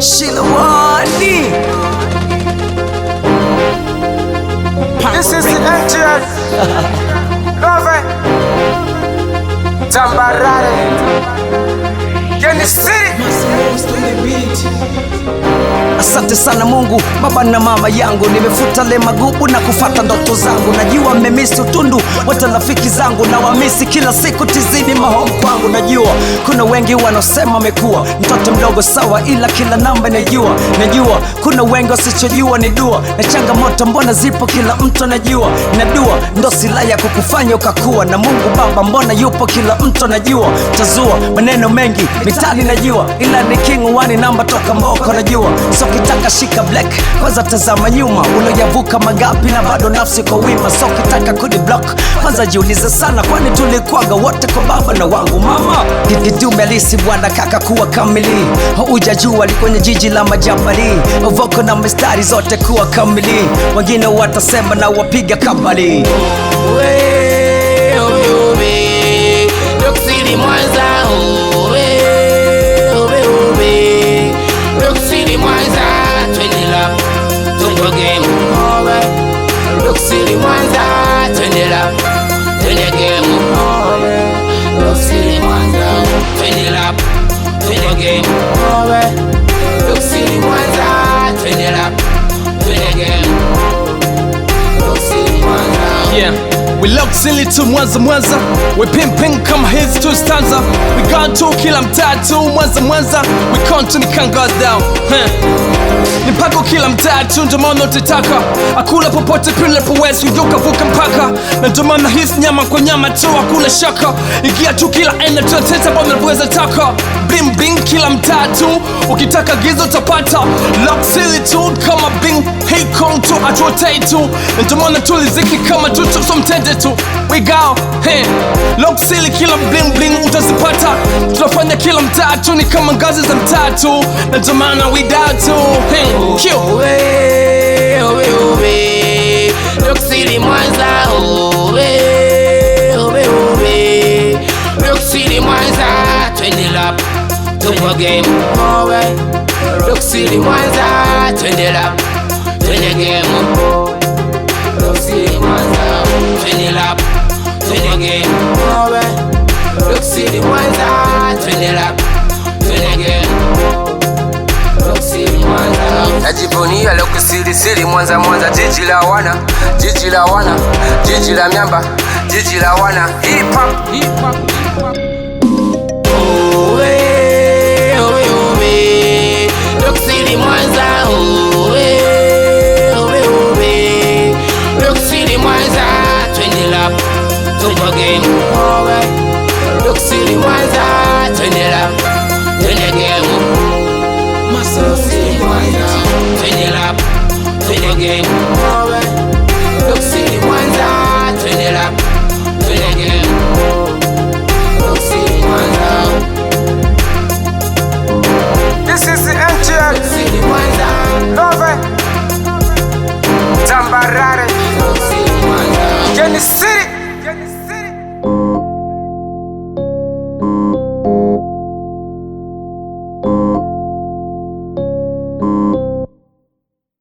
Shilawani. This is the MTN Love Tambarare Kenny City. Asante sana Mungu, baba na mama yangu. Nimefuta le magubu na kufata ndoto zangu. Najua mmemisi utundu wote rafiki zangu, na wamisi kila siku tizidi mahome kwangu. Najua kuna wengi wanaosema amekuwa mtoto mdogo sawa, ila kila namba najua. Najua kuna wengi wasichojua ni dua, na changamoto mbona zipo kila mtu anajua. Na dua ndo silaha ya kukufanya ukakuwa, na Mungu Baba mbona yupo kila mtu anajua. Tazua maneno mengi mitani najua, ila ni king wani namba toka mboko najua. So kitaka shika black kwanza tazama nyuma, uloyavuka mangapi na bado nafsi kwa wima. So kitaka kudi block kwanza jiulize sana, kwani tulikuwaga wote kwa baba na wangu mama. Kidume alisi bwana kaka kuwa kamili, hujajua ali kwenye jiji la majabali. Voko na mistari zote kuwa kamili, wengine watasema na wapiga kabali. Yeah, we look silly to Mwanza. We ping kama hizi tu stanza. We gone to kila mtaa tu Mwanza. We continue can go down. Ni pako kila mtaa tu, ndo maana utataka akula popote pile powezi uyoka vuka mpaka. Na ndo maana hisi nyama kwa nyama tu hakuna shaka. Ingia tu kila aina tu teta bona unaweza taka. Bling kila mtaa tu, ukitaka gizo utapata. Lock silly tu kama bing, hey kong tu atuotei tu. Na ndo maana tuliziki kama tu so mtende tu. We go, hey, lock silly kila bling utazipata. Tunafanya kila mtaa tu ni kama ngazi za mtaa tu. Na ndo maana we die tu, hey, Q. Lock silly Mwanza, Lock silly Mwanza, twende lap, tupo game, Lock silly Mwanza, twende lap, twende game, Lock silly Mwanza, twende lap, twende game, Lock silly Mwanza, twende lap, twende game, Lock silly Mwanza. Najivunia Lock City Mwanza, jiji la wana, jiji la miamba, jiji la wana. Hip hop. Lock City Mwanza, Lock City Mwanza, twende lap, tupo game, Lock City Mwanza, twende lap, twende game, Lock City Mwanza, twende lap, twende game, Lock City Mwanza, twende lap, twende game, Lock City Mwanza. This is the MTN Love Tambarare Kenny City.